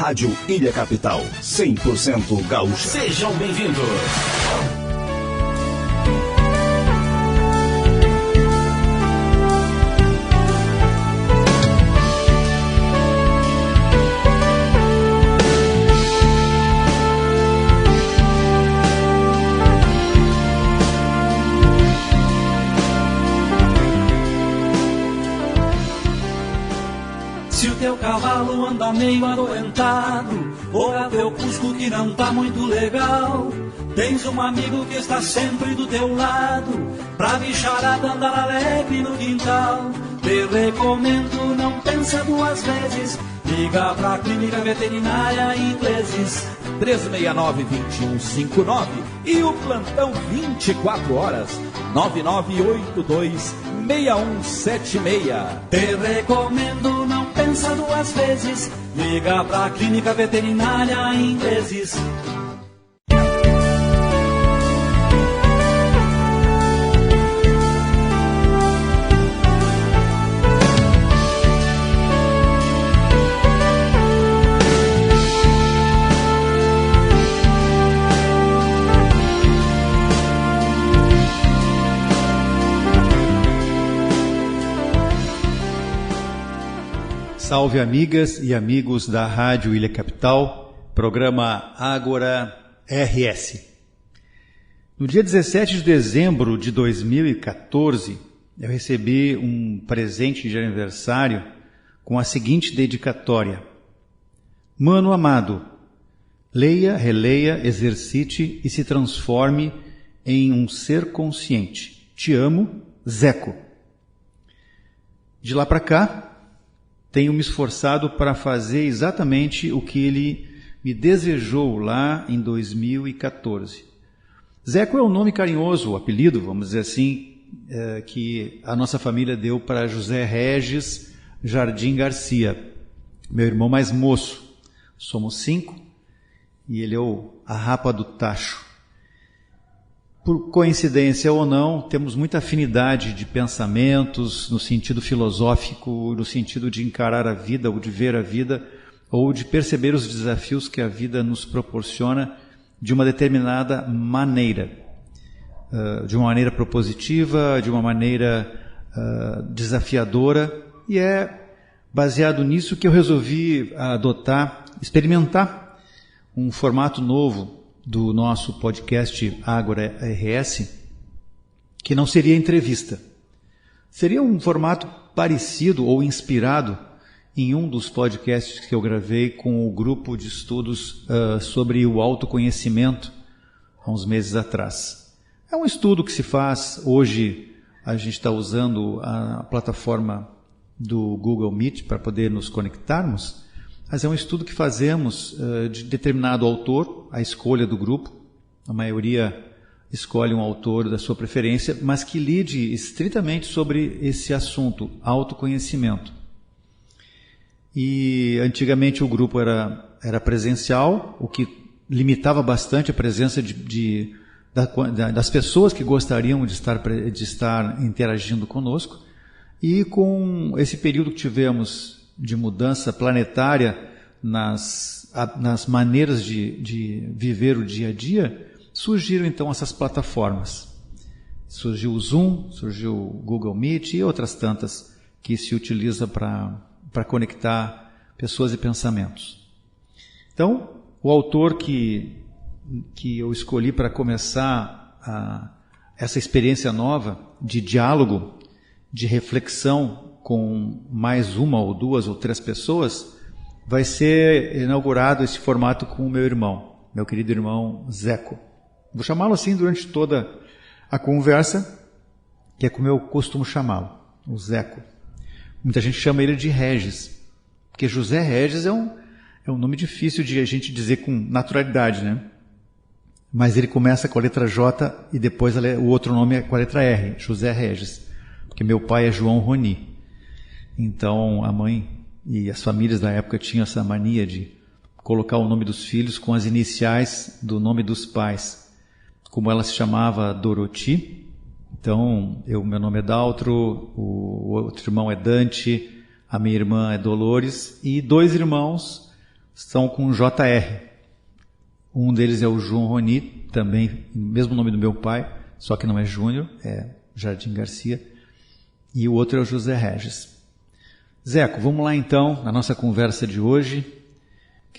Rádio Ilha Capital, 100% gaúcha. Sejam bem-vindos. Se o teu cavalo anda meio adoentado, ou é teu cusco que não tá muito legal, tens um amigo que está sempre do teu lado, pra bicharada andar alegre no quintal. Te recomendo, não pensa duas vezes, liga pra Clínica Veterinária Ingleses, 369-2159 e o plantão 24 horas, 9982-6176. Te recomendo, não pensa duas vezes, liga pra Clínica Veterinária Ingleses. Salve amigas e amigos da Rádio Ilha Capital, programa Ágora RS. No dia 17 de dezembro de 2014, eu recebi um presente de aniversário com a seguinte dedicatória: Mano amado, leia, releia, exercite e se transforme em um ser consciente. Te amo, Zeco. De lá para cá, tenho me esforçado para fazer exatamente o que ele me desejou lá em 2014. Zeco é um nome carinhoso, o apelido, vamos dizer assim, que a nossa família deu para José Regis Jardim Garcia, meu irmão mais moço. Somos 5 e ele é a rapa do tacho. Por coincidência ou não, temos muita afinidade de pensamentos no sentido filosófico, no sentido de encarar a vida, ou de ver a vida, ou de perceber os desafios que a vida nos proporciona de uma determinada maneira. De uma maneira propositiva, de uma maneira desafiadora. E é baseado nisso que eu resolvi experimentar um formato novo do nosso podcast Ágora RS, que não seria entrevista. Seria um formato parecido ou inspirado em um dos podcasts que eu gravei com o grupo de estudos sobre o autoconhecimento há uns meses atrás. É um estudo que se faz, hoje a gente está usando a plataforma do Google Meet para poder nos conectarmos, mas é um estudo que fazemos de determinado autor, a escolha do grupo. A maioria escolhe um autor da sua preferência, mas que lide estritamente sobre esse assunto, autoconhecimento. E antigamente o grupo era presencial, o que limitava bastante a presença das pessoas que gostariam de estar interagindo conosco. E com esse período que tivemos de mudança planetária nas maneiras de viver o dia a dia, surgiram então essas plataformas. Surgiu o Zoom, surgiu o Google Meet e outras tantas que se utiliza para conectar pessoas e pensamentos. Então, o autor que eu escolhi para começar essa experiência nova de diálogo, de reflexão com mais uma ou duas ou três pessoas, vai ser inaugurado esse formato com o meu irmão, meu querido irmão Zeco. Vou chamá-lo assim durante toda a conversa, que é como eu costumo chamá-lo, o Zeco. Muita gente chama ele de Regis, porque José Regis é um nome difícil de a gente dizer com naturalidade, né? Mas ele começa com a letra J e depois o outro nome é com a letra R, José Regis, porque meu pai é João Roni. Então, a mãe e as famílias da época tinham essa mania de colocar o nome dos filhos com as iniciais do nome dos pais. Como ela se chamava Doroti, então meu nome é Daltro, o outro irmão é Dante, a minha irmã é Dolores, e 2 irmãos, estão com JR. Um deles é o João Roni, também, mesmo nome do meu pai, só que não é Júnior, é Jardim Garcia. E o outro é o José Regis. Zeco, vamos lá então, na nossa conversa de hoje.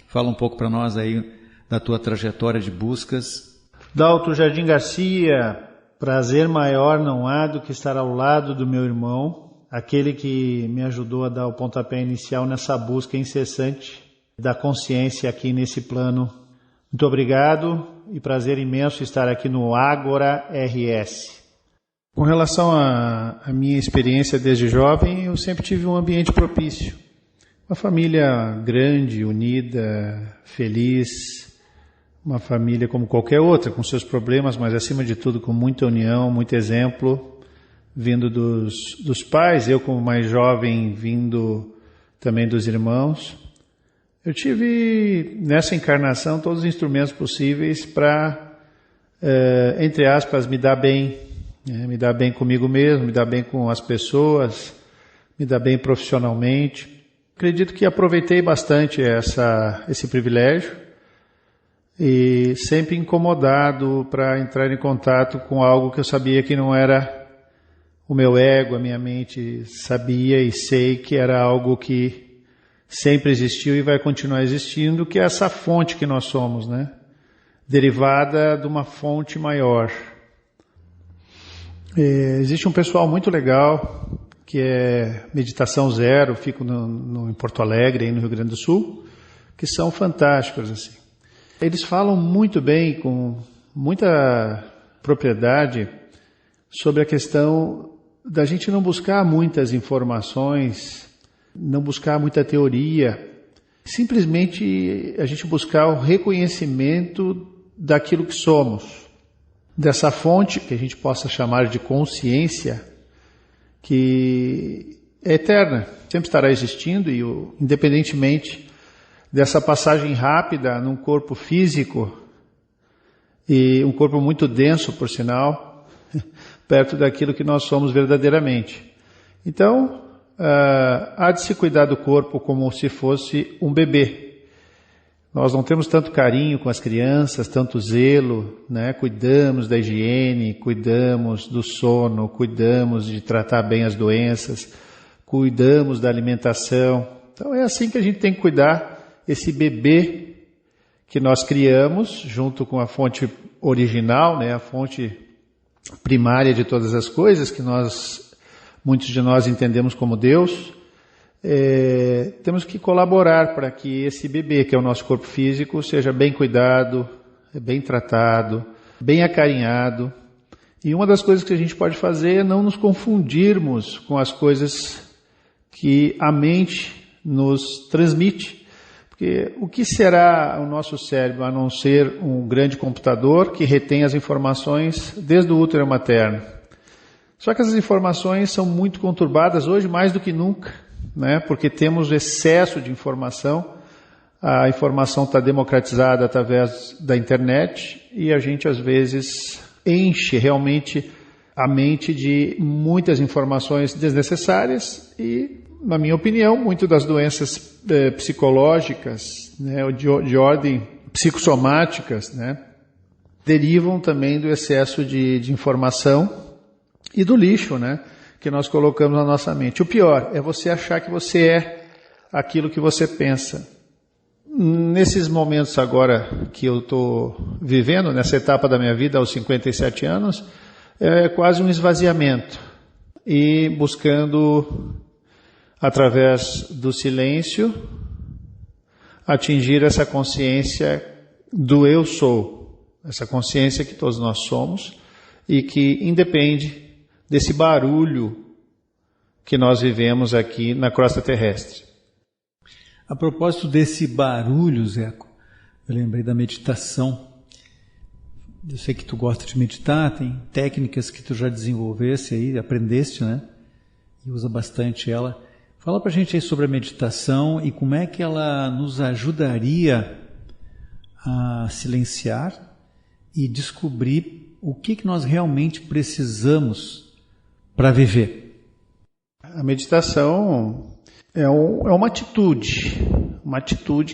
Fala um pouco para nós aí da tua trajetória de buscas. Dalto Jardim Garcia, prazer maior não há do que estar ao lado do meu irmão, aquele que me ajudou a dar o pontapé inicial nessa busca incessante da consciência aqui nesse plano. Muito obrigado e prazer imenso estar aqui no Ágora RS. Com relação à minha experiência desde jovem, eu sempre tive um ambiente propício. Uma família grande, unida, feliz, uma família como qualquer outra, com seus problemas, mas acima de tudo com muita união, muito exemplo, vindo dos pais, eu como mais jovem, vindo também dos irmãos. Eu tive nessa encarnação todos os instrumentos possíveis para, entre aspas, me dar bem. Me dar bem comigo mesmo, me dar bem com as pessoas, me dar bem profissionalmente. Acredito que aproveitei bastante esse privilégio e sempre incomodado para entrar em contato com algo que eu sabia que não era o meu ego, a minha mente sabia e sei que era algo que sempre existiu e vai continuar existindo, que é essa fonte que nós somos, né? Derivada de uma fonte maior. Existe um pessoal muito legal, que é Meditação Zero, fico em Porto Alegre, aí no Rio Grande do Sul, que são fantásticos, assim. Eles falam muito bem, com muita propriedade, sobre a questão da gente não buscar muitas informações, não buscar muita teoria, simplesmente a gente buscar o reconhecimento daquilo que somos. Dessa fonte, que a gente possa chamar de consciência, que é eterna, sempre estará existindo e independentemente dessa passagem rápida num corpo físico, e um corpo muito denso, por sinal, perto daquilo que nós somos verdadeiramente. Então, há de se cuidar do corpo como se fosse um bebê. Nós não temos tanto carinho com as crianças, tanto zelo, né? Cuidamos da higiene, cuidamos do sono, cuidamos de tratar bem as doenças, cuidamos da alimentação. Então é assim que a gente tem que cuidar esse bebê que nós criamos junto com a fonte original, né? A fonte primária de todas as coisas que muitos de nós entendemos como Deus. Temos que colaborar para que esse bebê, que é o nosso corpo físico, seja bem cuidado, bem tratado, bem acarinhado. E uma das coisas que a gente pode fazer é não nos confundirmos com as coisas que a mente nos transmite. Porque o que será o nosso cérebro a não ser um grande computador que retém as informações desde o útero materno? Só que essas informações são muito conturbadas hoje, mais do que nunca. Né? Porque temos excesso de informação, a informação está democratizada através da internet e a gente às vezes enche realmente a mente de muitas informações desnecessárias e, na minha opinião, muitas das doenças psicológicas, né, de ordem psicossomáticas, né, derivam também do excesso de informação e do lixo, né, que nós colocamos na nossa mente. O pior é você achar que você é aquilo que você pensa. Nesses momentos agora que eu estou vivendo, nessa etapa da minha vida, aos 57 anos, é quase um esvaziamento. E buscando, através do silêncio, atingir essa consciência do eu sou. Essa consciência que todos nós somos e que independe desse barulho que nós vivemos aqui na crosta terrestre. A propósito desse barulho, Zeco, eu lembrei da meditação. Eu sei que tu gosta de meditar, tem técnicas que tu já desenvolvesse aí, aprendeste, né? E usa bastante ela. Fala pra gente aí sobre a meditação e como é que ela nos ajudaria a silenciar e descobrir o que nós realmente precisamos para viver. A meditação é uma atitude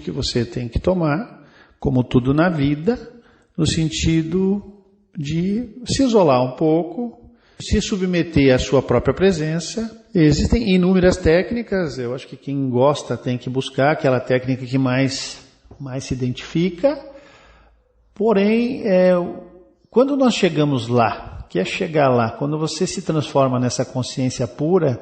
que você tem que tomar, como tudo na vida, no sentido de se isolar um pouco, se submeter à sua própria presença. Existem inúmeras técnicas, eu acho que quem gosta tem que buscar aquela técnica que mais se identifica, porém, quando nós chegamos lá, que é chegar lá, quando você se transforma nessa consciência pura,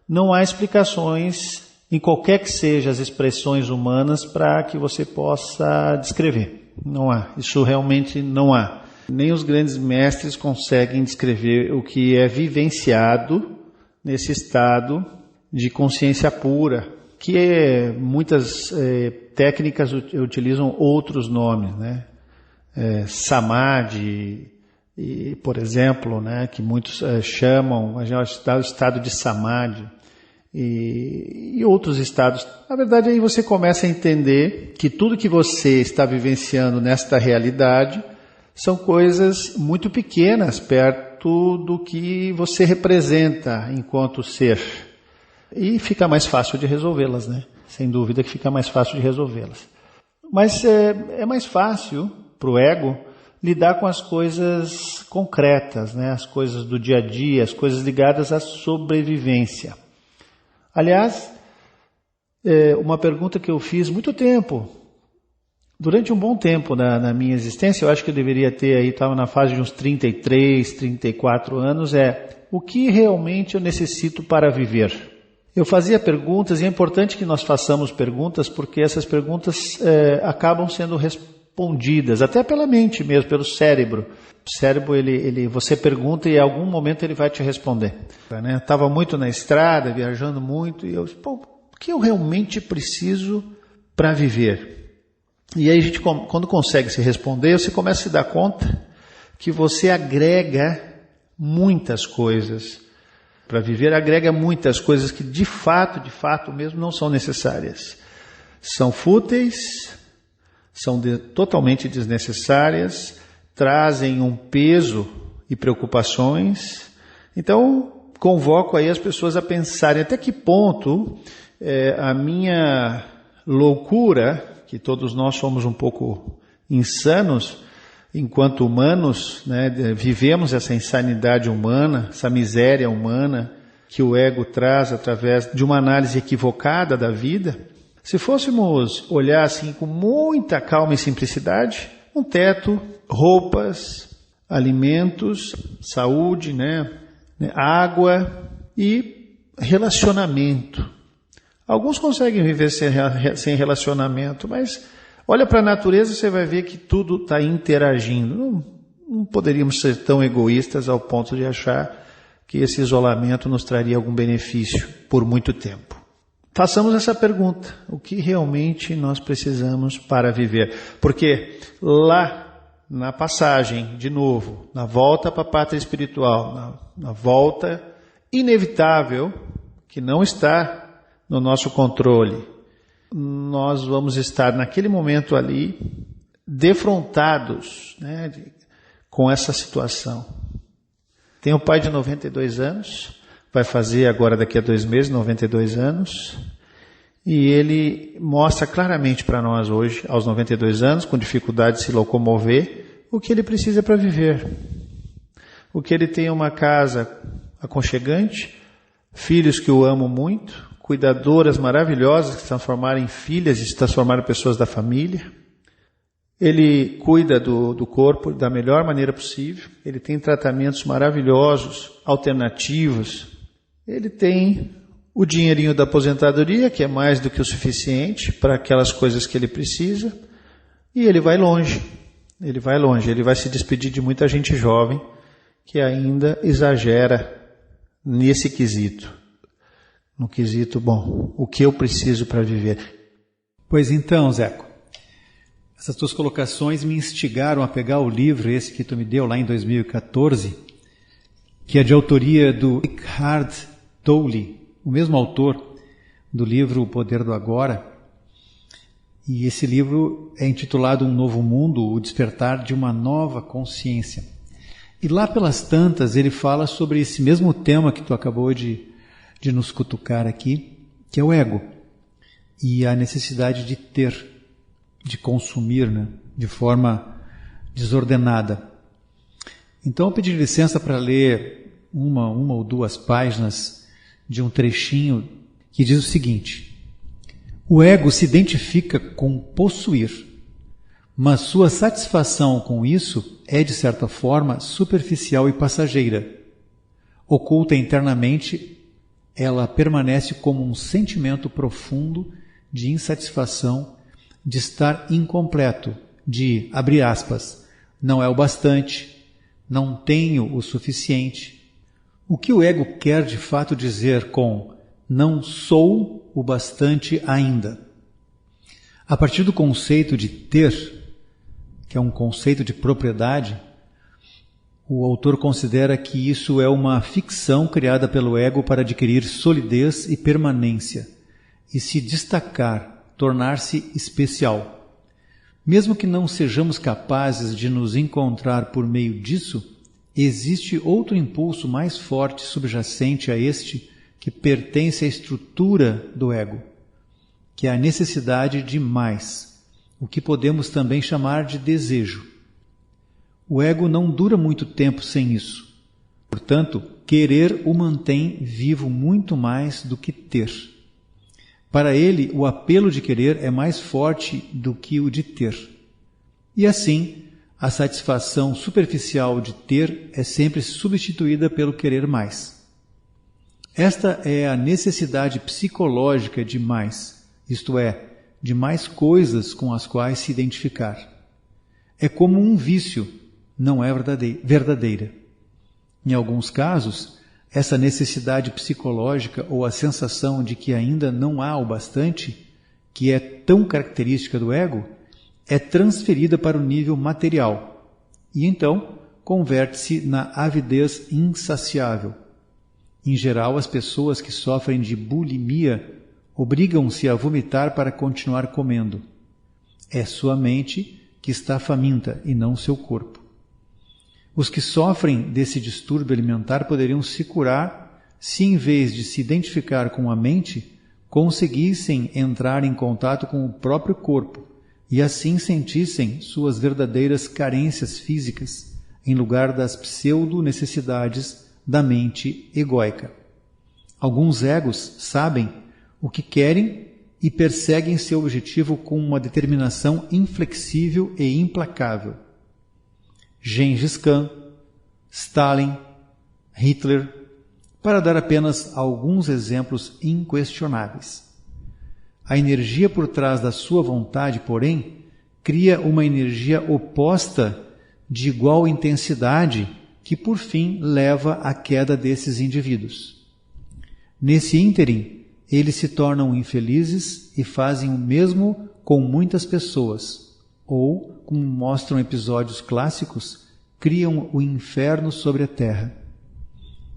não há explicações em qualquer que sejam as expressões humanas para que você possa descrever. Não há, isso realmente não há. Nem os grandes mestres conseguem descrever o que é vivenciado nesse estado de consciência pura, que muitas técnicas utilizam outros nomes, né? Samadhi, por exemplo, né? Que muitos chamam o estado de Samadhi e outros estados. Na verdade, aí você começa a entender que tudo que você está vivenciando nesta realidade são coisas muito pequenas perto do que você representa enquanto ser. E fica mais fácil de resolvê-las, né? Sem dúvida que fica mais fácil de resolvê-las. Mas é mais fácil para o ego lidar com as coisas concretas, né? As coisas do dia a dia, as coisas ligadas à sobrevivência. Aliás, uma pergunta que eu fiz muito tempo, durante um bom tempo na minha existência, eu acho que eu deveria ter aí, estava na fase de uns 33, 34 anos, o que realmente eu necessito para viver? Eu fazia perguntas, e é importante que nós façamos perguntas, porque essas perguntas acabam sendo respondidas, até pela mente mesmo, pelo cérebro. O cérebro, você pergunta e em algum momento ele vai te responder. Né? Estava muito na estrada, viajando muito, e eu disse, o que eu realmente preciso para viver? E aí a gente, quando consegue se responder, você começa a se dar conta que você agrega muitas coisas. Para viver, agrega muitas coisas que de fato mesmo não são necessárias. São fúteis, são totalmente desnecessárias, trazem um peso e preocupações. Então, convoco aí as pessoas a pensarem até que ponto a minha loucura, que todos nós somos um pouco insanos, enquanto humanos, né, vivemos essa insanidade humana, essa miséria humana que o ego traz através de uma análise equivocada da vida. Se fôssemos olhar assim com muita calma e simplicidade, um teto, roupas, alimentos, saúde, né, água e relacionamento. Alguns conseguem viver sem relacionamento, mas olha para a natureza e você vai ver que tudo está interagindo. Não poderíamos ser tão egoístas ao ponto de achar que esse isolamento nos traria algum benefício por muito tempo. Façamos essa pergunta: o que realmente nós precisamos para viver? Porque lá na passagem, de novo, na volta para a pátria espiritual, na volta inevitável, que não está no nosso controle, nós vamos estar naquele momento ali defrontados, né, com essa situação. Tem um pai de 92 anos, vai fazer agora daqui a 2 meses, 92 anos, e ele mostra claramente para nós hoje, aos 92 anos, com dificuldade de se locomover, o que ele precisa para viver. O que ele tem é uma casa aconchegante, filhos que o amam muito, cuidadoras maravilhosas que se transformaram em filhas e se transformaram em pessoas da família. Ele cuida do corpo da melhor maneira possível. Ele tem tratamentos maravilhosos, alternativos. Ele tem o dinheirinho da aposentadoria, que é mais do que o suficiente para aquelas coisas que ele precisa. E ele vai longe. Ele vai se despedir de muita gente jovem que ainda exagera nesse quesito. No quesito, bom, o que eu preciso para viver? Pois então, Zeco, essas tuas colocações me instigaram a pegar o livro esse que tu me deu lá em 2014, que é de autoria do Eckhart Tolle, o mesmo autor do livro O Poder do Agora. E esse livro é intitulado Um Novo Mundo, o Despertar de uma Nova Consciência. E lá pelas tantas ele fala sobre esse mesmo tema que tu acabou de nos cutucar aqui, que é o ego, e a necessidade de ter, de consumir, né, de forma desordenada. Então eu pedi licença para ler uma ou duas páginas de um trechinho que diz o seguinte: o ego se identifica com possuir, mas sua satisfação com isso é, de certa forma, superficial e passageira. Oculta internamente, ela permanece como um sentimento profundo de insatisfação, de estar incompleto, de, abre aspas, não é o bastante, não tenho o suficiente. O que o ego quer de fato dizer com não sou o bastante ainda? A partir do conceito de ter, que é um conceito de propriedade, o autor considera que isso é uma ficção criada pelo ego para adquirir solidez e permanência, e se destacar, tornar-se especial. Mesmo que não sejamos capazes de nos encontrar por meio disso, existe outro impulso mais forte subjacente a este que pertence à estrutura do ego, que é a necessidade de mais, o que podemos também chamar de desejo. O ego não dura muito tempo sem isso. Portanto, querer o mantém vivo muito mais do que ter. Para ele, o apelo de querer é mais forte do que o de ter. E assim, a satisfação superficial de ter é sempre substituída pelo querer mais. Esta é a necessidade psicológica de mais, isto é, de mais coisas com as quais se identificar. É como um vício, não é verdadeira. Em alguns casos, essa necessidade psicológica ou a sensação de que ainda não há o bastante, que é tão característica do ego, é transferida para o nível material e então converte-se na avidez insaciável. Em geral, as pessoas que sofrem de bulimia obrigam-se a vomitar para continuar comendo. É sua mente que está faminta e não seu corpo. Os que sofrem desse distúrbio alimentar poderiam se curar se, em vez de se identificar com a mente, conseguissem entrar em contato com o próprio corpo e assim sentissem suas verdadeiras carências físicas em lugar das pseudo-necessidades da mente egóica. Alguns egos sabem o que querem e perseguem seu objetivo com uma determinação inflexível e implacável. Gengis Khan, Stalin, Hitler, para dar apenas alguns exemplos inquestionáveis. A energia por trás da sua vontade, porém, cria uma energia oposta de igual intensidade que, por fim, leva à queda desses indivíduos. Nesse ínterim, eles se tornam infelizes e fazem o mesmo com muitas pessoas, ou, como mostram episódios clássicos, criam o inferno sobre a terra.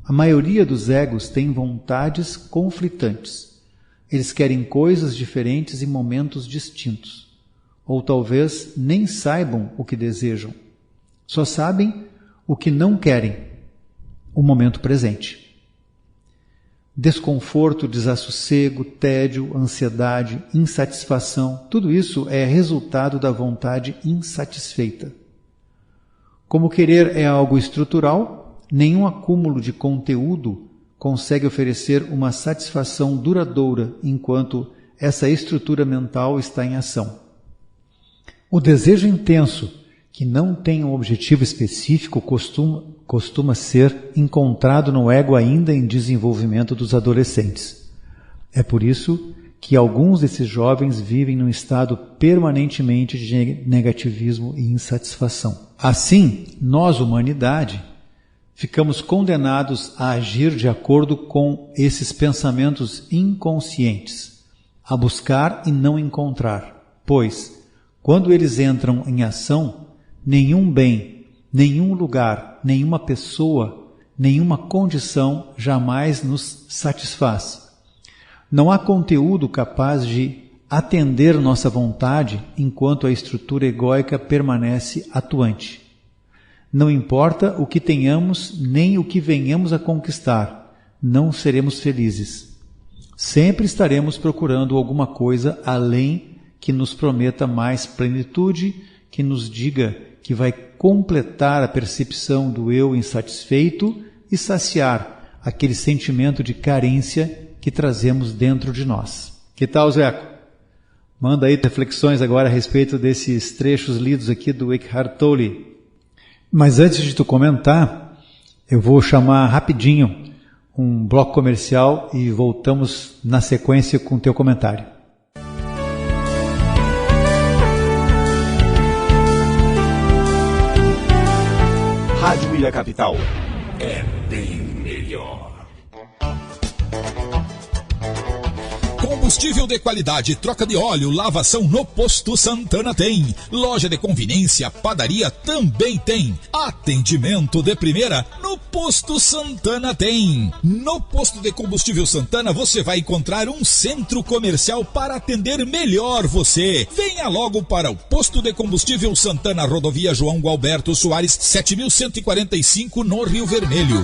A maioria dos egos tem vontades conflitantes. Eles querem coisas diferentes em momentos distintos. Ou talvez nem saibam o que desejam. Só sabem o que não querem, o momento presente. Desconforto, desassossego, tédio, ansiedade, insatisfação, tudo isso é resultado da vontade insatisfeita. Como querer é algo estrutural, nenhum acúmulo de conteúdo consegue oferecer uma satisfação duradoura enquanto essa estrutura mental está em ação. O desejo intenso, que não tem um objetivo específico, costuma ser encontrado no ego ainda em desenvolvimento dos adolescentes. É por isso que alguns desses jovens vivem num estado permanentemente de negativismo e insatisfação. Assim, nós, humanidade, ficamos condenados a agir de acordo com esses pensamentos inconscientes, a buscar e não encontrar, pois, quando eles entram em ação, nenhum bem, nenhum lugar, nenhuma pessoa, nenhuma condição jamais nos satisfaz. Não há conteúdo capaz de atender nossa vontade enquanto a estrutura egóica permanece atuante. Não importa o que tenhamos nem o que venhamos a conquistar, não seremos felizes. Sempre estaremos procurando alguma coisa além que nos prometa mais plenitude, que nos diga que vai completar a percepção do eu insatisfeito e saciar aquele sentimento de carência que trazemos dentro de nós. Que tal, Zeco? Manda aí reflexões agora a respeito desses trechos lidos aqui do Eckhart Tolle. Mas antes de tu comentar, eu vou chamar rapidinho um bloco comercial e voltamos na sequência com o teu comentário. Rádio Ilha Capital é bem melhor. Combustível de qualidade, troca de óleo, lavação no Posto Santana tem. Loja de conveniência, padaria também tem. Atendimento de primeira no Posto Santana tem. No Posto de Combustível Santana você vai encontrar um centro comercial para atender melhor você. Venha logo para o Posto de Combustível Santana, Rodovia João Gualberto Soares, 7145 no Rio Vermelho.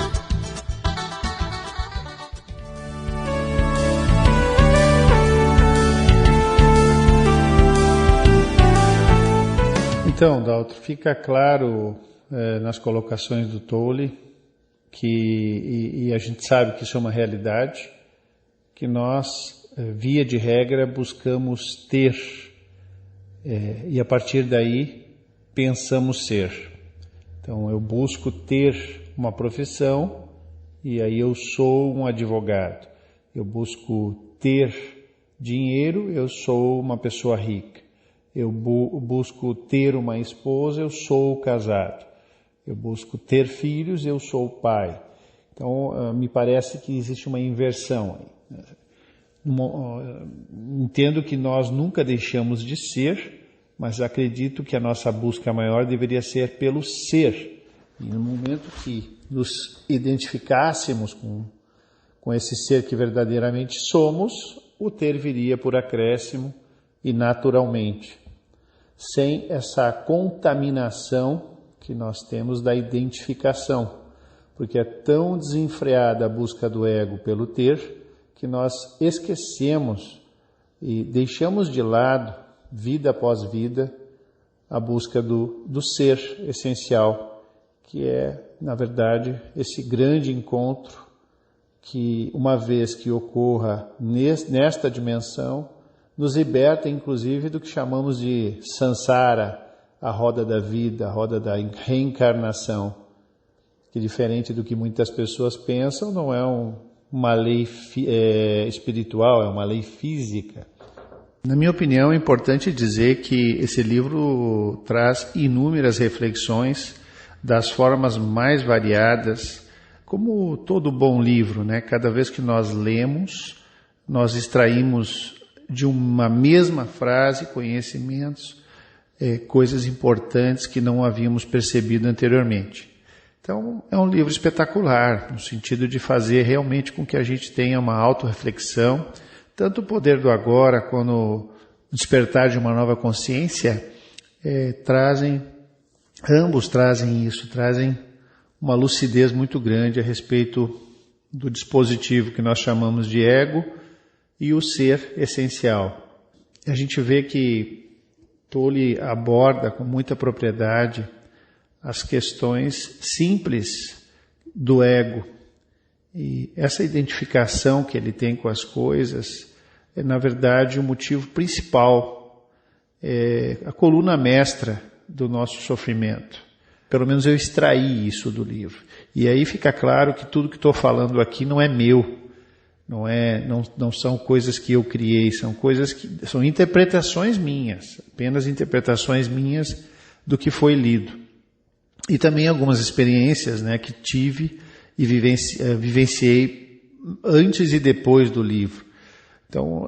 Então, Daltro, fica claro nas colocações do Tolle e a gente sabe que isso é uma realidade, que nós, via de regra, buscamos ter e a partir daí pensamos ser. Então, eu busco ter uma profissão e aí eu sou um advogado. Eu busco ter dinheiro, eu sou uma pessoa rica. Eu busco ter uma esposa, eu sou casado. Eu busco ter filhos, eu sou pai. Então, me parece que existe uma inversão aí. Entendo que nós nunca deixamos de ser, mas acredito que a nossa busca maior deveria ser pelo ser. E no momento que nos identificássemos com esse ser que verdadeiramente somos, o ter viria por acréscimo e naturalmente, sem essa contaminação que nós temos da identificação, porque é tão desenfreada a busca do ego pelo ter, que nós esquecemos e deixamos de lado, vida após vida, a busca do ser essencial, que é, na verdade, esse grande encontro que, uma vez que ocorra nesta dimensão, nos liberta, inclusive, do que chamamos de samsara, a roda da vida, a roda da reencarnação, que, diferente do que muitas pessoas pensam, não é uma lei espiritual, é uma lei física. Na minha opinião, é importante dizer que esse livro traz inúmeras reflexões das formas mais variadas, como todo bom livro, né? Cada vez que nós lemos, nós extraímos de uma mesma frase conhecimentos, coisas importantes que não havíamos percebido anteriormente. Então, é um livro espetacular, no sentido de fazer realmente com que a gente tenha uma autorreflexão, tanto o poder do agora, quanto o despertar de uma nova consciência, ambos trazem isso, trazem uma lucidez muito grande a respeito do dispositivo que nós chamamos de ego, e o ser essencial. A gente vê que Tolle aborda com muita propriedade as questões simples do ego. E essa identificação que ele tem com as coisas é, na verdade, o motivo principal, a coluna mestra do nosso sofrimento. Pelo menos eu extraí isso do livro. E aí fica claro que tudo que estou falando aqui não é meu. Não são coisas que eu criei, são interpretações minhas, apenas interpretações minhas do que foi lido. E também algumas experiências, né, que tive e vivenciei antes e depois do livro. Então,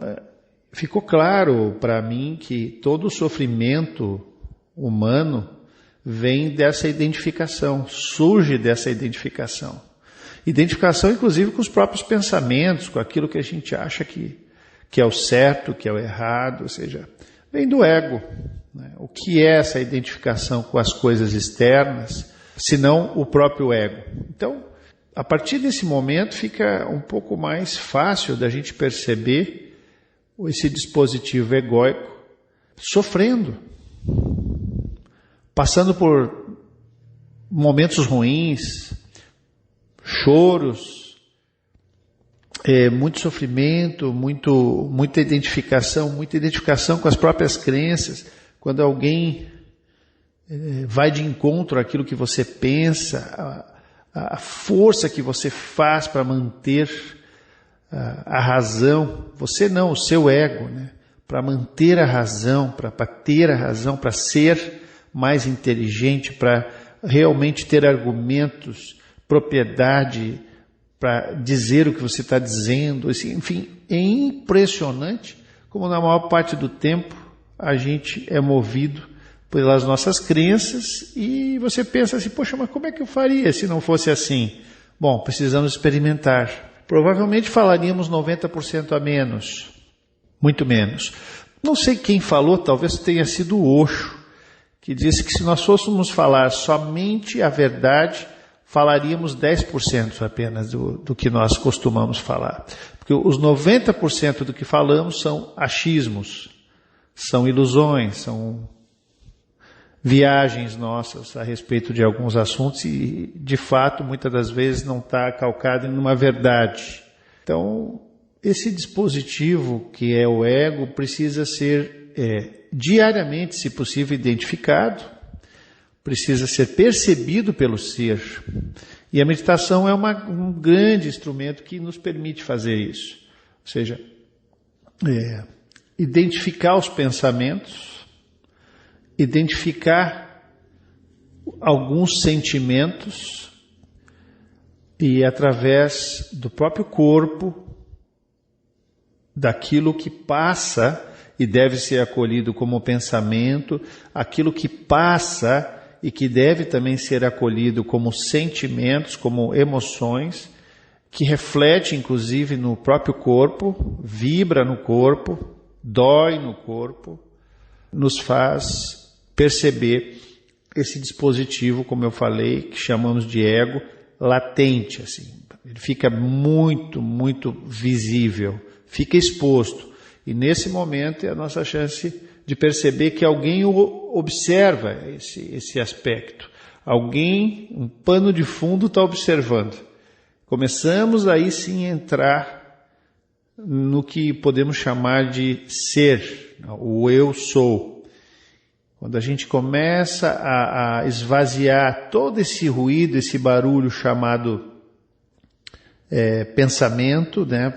ficou claro para mim que todo o sofrimento humano vem dessa identificação, surge dessa identificação. Identificação, inclusive, com os próprios pensamentos, com aquilo que a gente acha que é o certo, que é o errado, ou seja, vem do ego. Né? O que é essa identificação com as coisas externas, senão o próprio ego? Então, A partir desse momento fica um pouco mais fácil da gente perceber esse dispositivo egóico sofrendo, passando por momentos ruins, choros, muito sofrimento, muita identificação com as próprias crenças. Quando alguém vai de encontro àquilo que você pensa, a força que você faz para manter a razão, você não, o seu ego, né? Para manter a razão, para ter a razão, para ser mais inteligente, para realmente ter argumentos, propriedade, para dizer o que você está dizendo. Enfim, é impressionante como na maior parte do tempo a gente é movido pelas nossas crenças e você pensa assim, poxa, mas como é que eu faria se não fosse assim? Bom, precisamos experimentar. Provavelmente falaríamos 90% a menos, muito menos. Não sei quem falou, talvez tenha sido o Osho, que disse que se nós fôssemos falar somente a verdade, falaríamos 10% apenas do que nós costumamos falar. Porque os 90% do que falamos são achismos, são ilusões, são viagens nossas a respeito de alguns assuntos e, de fato, muitas das vezes não está calcado em uma verdade. Então, esse dispositivo que é o ego precisa ser diariamente, se possível, identificado, precisa ser percebido pelo ser. E a meditação é um grande instrumento que nos permite fazer isso. Ou seja, identificar os pensamentos, identificar alguns sentimentos e, através do próprio corpo, daquilo que passa e deve ser acolhido como pensamento, aquilo que passa e que deve também ser acolhido como sentimentos, como emoções, que reflete inclusive no próprio corpo, vibra no corpo, dói no corpo, nos faz perceber esse dispositivo, como eu falei, que chamamos de ego, latente, assim. Ele fica muito, muito visível, fica exposto. E nesse momento é a nossa chance de perceber que alguém observa esse aspecto. Alguém, um pano de fundo, está observando. Começamos aí sim a entrar no que podemos chamar de ser, o eu sou. Quando a gente começa a esvaziar todo esse ruído, esse barulho chamado pensamento, né?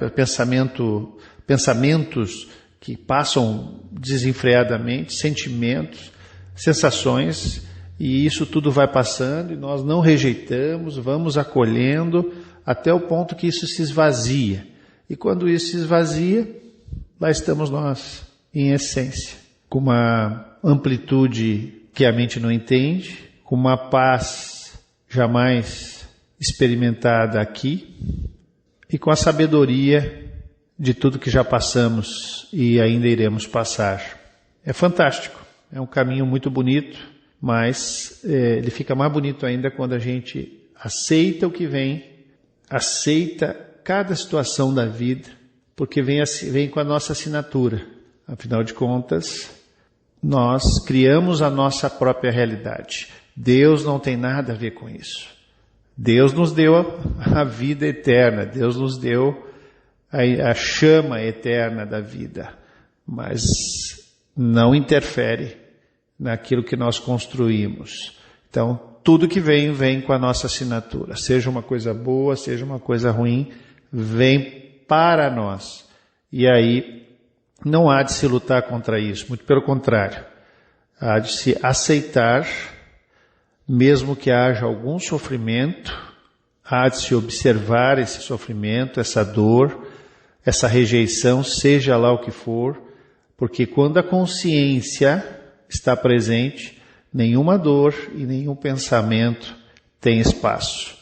Pensamentos que passam desenfreadamente, sentimentos, sensações, e isso tudo vai passando e nós não rejeitamos, vamos acolhendo até o ponto que isso se esvazia. E quando isso se esvazia, lá estamos nós, em essência, com uma amplitude que a mente não entende, com uma paz jamais experimentada aqui e com a sabedoria de tudo que já passamos e ainda iremos passar. É fantástico, é um caminho muito bonito, mas ele fica mais bonito ainda quando a gente aceita o que vem, aceita cada situação da vida, porque vem com a nossa assinatura. Afinal de contas, nós criamos a nossa própria realidade. Deus não tem nada a ver com isso. Deus nos deu a vida eterna, Deus nos deu a chama eterna da vida, mas não interfere naquilo que nós construímos. Então, tudo que vem com a nossa assinatura. Seja uma coisa boa, seja uma coisa ruim, vem para nós. E aí, não há de se lutar contra isso, muito pelo contrário. Há de se aceitar, mesmo que haja algum sofrimento, há de se observar esse sofrimento, essa dor, essa rejeição, seja lá o que for, porque quando a consciência está presente, nenhuma dor e nenhum pensamento tem espaço.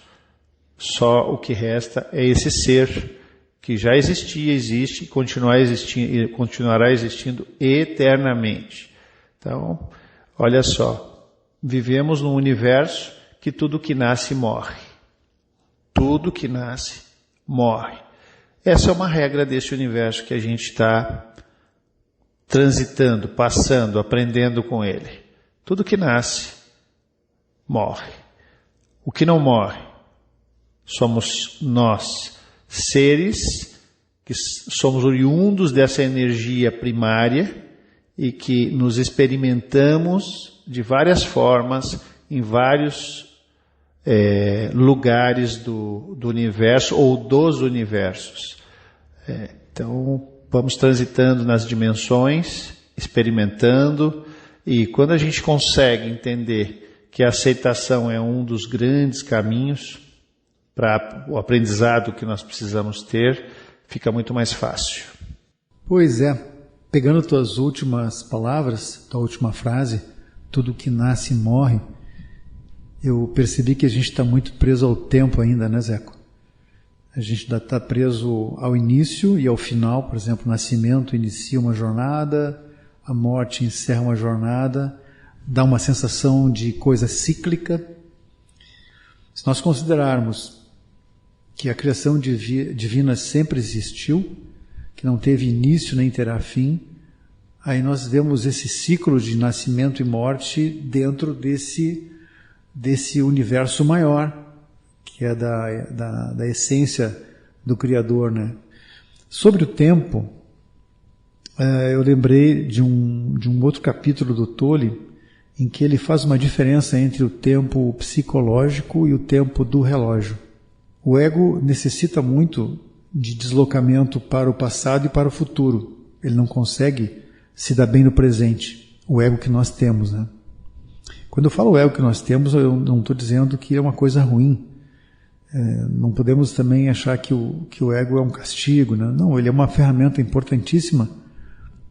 Só o que resta é esse ser que já existia, existe e continuará existindo eternamente. Então, olha só, vivemos num universo que tudo que nasce morre. Tudo que nasce, morre. Essa é uma regra desse universo que a gente está transitando, passando, aprendendo com ele. Tudo que nasce, morre. O que não morre somos nós, seres que somos oriundos dessa energia primária e que nos experimentamos de várias formas, em vários lugares do universo ou dos universos. Então, vamos transitando nas dimensões, experimentando, e quando a gente consegue entender que a aceitação é um dos grandes caminhos para o aprendizado que nós precisamos ter, fica muito mais fácil. Pois é, pegando tuas últimas palavras, tua última frase, tudo que nasce morre, eu percebi que a gente está muito preso ao tempo ainda, né, Zeco? A gente ainda está preso ao início e ao final. Por exemplo, o nascimento inicia uma jornada, a morte encerra uma jornada, dá uma sensação de coisa cíclica. Se nós considerarmos que a criação divina sempre existiu, que não teve início nem terá fim, aí nós vemos esse ciclo de nascimento e morte dentro desse universo maior, que é da essência do Criador, né? Sobre o tempo, eu lembrei de um outro capítulo do Tolle, em que ele faz uma diferença entre o tempo psicológico e o tempo do relógio. O ego necessita muito de deslocamento para o passado e para o futuro. Ele não consegue se dar bem no presente, o ego que nós temos, né? Quando eu falo ego que nós temos, eu não estou dizendo que é uma coisa ruim. Não podemos também achar que o ego é um castigo, né? Não, ele é uma ferramenta importantíssima,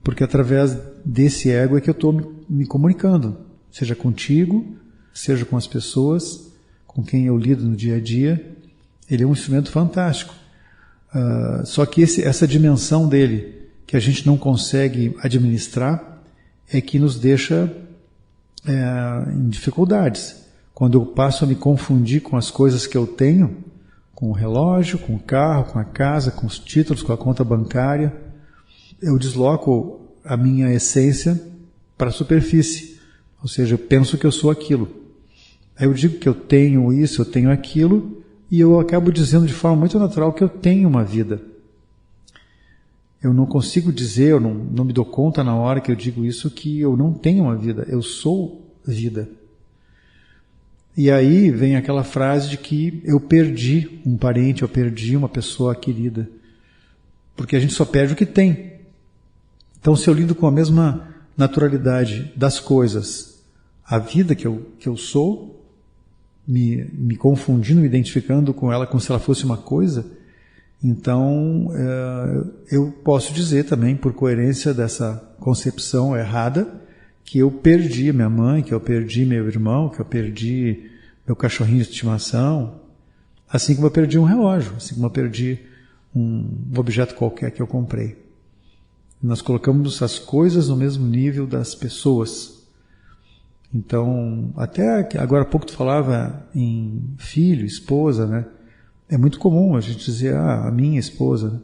porque através desse ego é que eu estou me comunicando, seja contigo, seja com as pessoas com quem eu lido no dia a dia. Ele é um instrumento fantástico. Só que essa dimensão dele, que a gente não consegue administrar, é que nos deixa em dificuldades. Quando eu passo a me confundir com as coisas que eu tenho, com o relógio, com o carro, com a casa, com os títulos, com a conta bancária, eu desloco a minha essência para a superfície. Ou seja, eu penso que eu sou aquilo. Aí eu digo que eu tenho isso, eu tenho aquilo, e eu acabo dizendo de forma muito natural que eu tenho uma vida. Eu não consigo dizer, eu não me dou conta na hora que eu digo isso, que eu não tenho uma vida, eu sou vida. E aí vem aquela frase de que eu perdi um parente, eu perdi uma pessoa querida. Porque a gente só perde o que tem. Então, se eu lido com a mesma naturalidade das coisas, a vida que eu sou, me confundindo, me identificando com ela como se ela fosse uma coisa, então eu posso dizer também, por coerência dessa concepção errada, que eu perdi minha mãe, que eu perdi meu irmão, que eu perdi meu cachorrinho de estimação, assim como eu perdi um relógio, assim como eu perdi um objeto qualquer que eu comprei. Nós colocamos as coisas no mesmo nível das pessoas. Então, até agora há pouco tu falava em filho, esposa, né? É muito comum a gente dizer, a minha esposa. Né?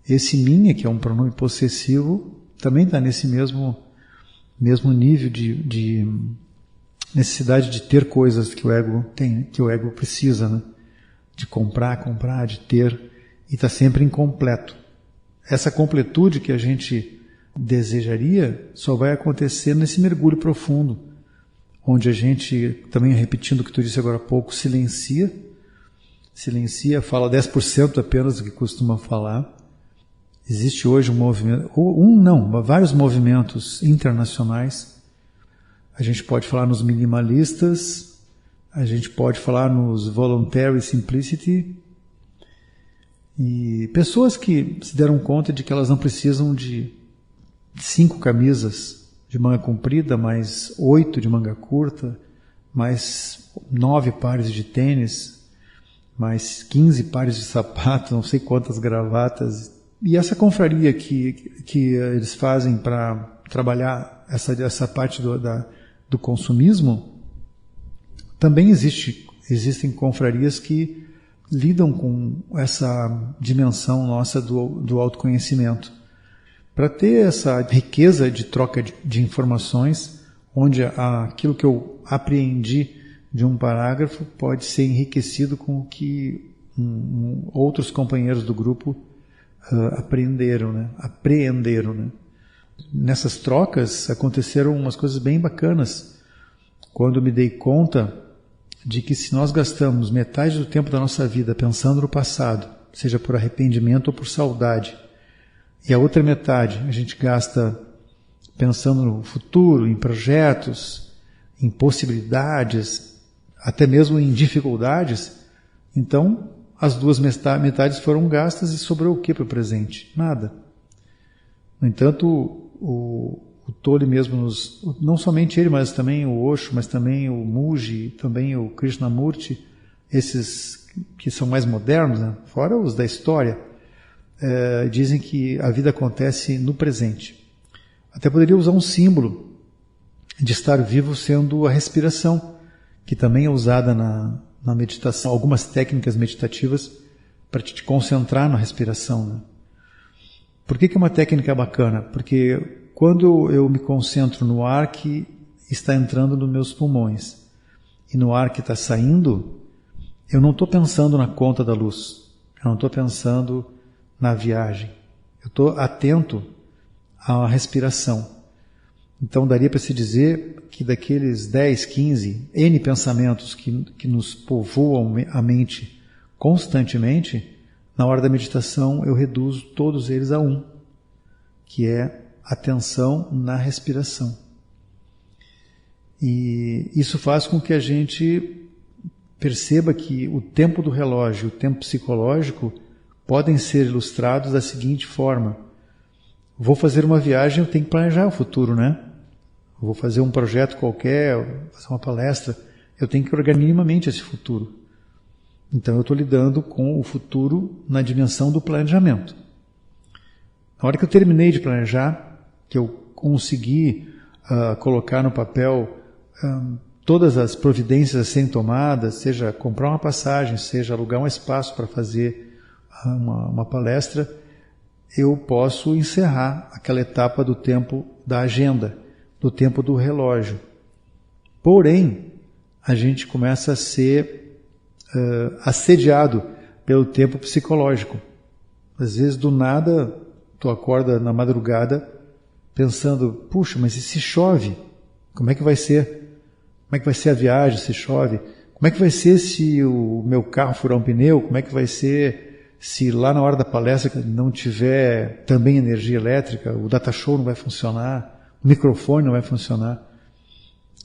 Esse minha, que é um pronome possessivo, também está nesse mesmo nível de necessidade de ter coisas que o ego tem, que o ego precisa, né? De comprar, de ter, e está sempre incompleto. Essa completude que a gente desejaria só vai acontecer nesse mergulho profundo, onde a gente, também repetindo o que tu disse agora há pouco, silencia, fala 10% apenas do que costuma falar. Existe hoje um movimento, vários movimentos internacionais. A gente pode falar nos minimalistas, a gente pode falar nos voluntary simplicity, e pessoas que se deram conta de que elas não precisam de 5 camisas de manga comprida, mais 8 de manga curta, mais 9 pares de tênis, mais 15 pares de sapatos, não sei quantas gravatas. E essa confraria que eles fazem para trabalhar essa parte do consumismo, também existem confrarias que lidam com essa dimensão nossa do autoconhecimento. Para ter essa riqueza de troca de informações, onde aquilo que eu apreendi de um parágrafo pode ser enriquecido com o que outros companheiros do grupo apreenderam, né? Nessas trocas aconteceram umas coisas bem bacanas, quando me dei conta de que se nós gastamos metade do tempo da nossa vida pensando no passado, seja por arrependimento ou por saudade, e a outra metade a gente gasta pensando no futuro, em projetos, em possibilidades, até mesmo em dificuldades, então as duas metades foram gastas e sobrou o que para o presente? Nada. No entanto, o Tolle mesmo não somente ele, mas também o Osho, mas também o Muji, também o Krishnamurti, esses que são mais modernos, né? Fora os da história, dizem que a vida acontece no presente. Até poderia usar um símbolo de estar vivo sendo a respiração, que também é usada na meditação, algumas técnicas meditativas para te concentrar na respiração, né? Por que é uma técnica bacana? Porque quando eu me concentro no ar que está entrando nos meus pulmões e no ar que está saindo, eu não estou pensando na conta da luz, eu não estou pensando na viagem, eu estou atento à respiração. Então daria para se dizer que daqueles 10, 15, N pensamentos que nos povoam a mente constantemente, na hora da meditação eu reduzo todos eles a um, que é atenção na respiração. E isso faz com que a gente perceba que o tempo do relógio e o tempo psicológico podem ser ilustrados da seguinte forma: vou fazer uma viagem, eu tenho que planejar o futuro, né? Vou fazer um projeto qualquer, fazer uma palestra, eu tenho que organizar minimamente esse futuro. Então eu estou lidando com o futuro na dimensão do planejamento. Na hora que eu terminei de planejar, que eu consegui colocar no papel todas as providências a serem tomadas, seja comprar uma passagem, seja alugar um espaço para fazer uma palestra, eu posso encerrar aquela etapa do tempo da agenda, do tempo do relógio. Porém, a gente começa a ser assediado pelo tempo psicológico. Às vezes, do nada, tu acorda na madrugada pensando, puxa, mas e se chove? Como é que vai ser? Como é que vai ser a viagem se chove? Como é que vai ser se o meu carro furar um pneu? Como é que vai ser se lá na hora da palestra não tiver também energia elétrica, o data show não vai funcionar, o microfone não vai funcionar?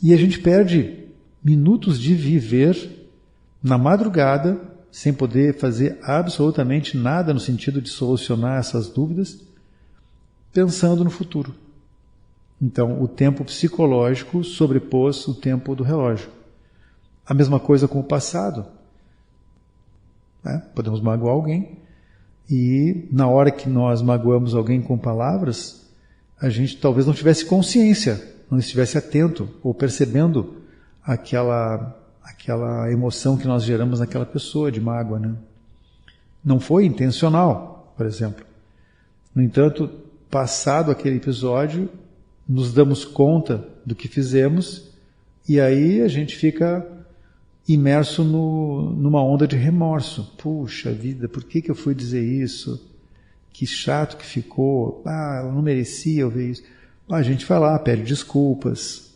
E a gente perde minutos de viver na madrugada, sem poder fazer absolutamente nada no sentido de solucionar essas dúvidas, pensando no futuro. Então, o tempo psicológico sobrepôs o tempo do relógio. A mesma coisa com o passado. Podemos magoar alguém, e na hora que nós magoamos alguém com palavras, a gente talvez não tivesse consciência, não estivesse atento ou percebendo aquela emoção que nós geramos naquela pessoa de mágoa, né? Não foi intencional, por exemplo. No entanto, passado aquele episódio, nos damos conta do que fizemos e aí a gente fica imerso numa onda de remorso. Puxa vida, por que eu fui dizer isso? Que chato que ficou. Eu não merecia ouvir isso. A gente vai lá, pede desculpas,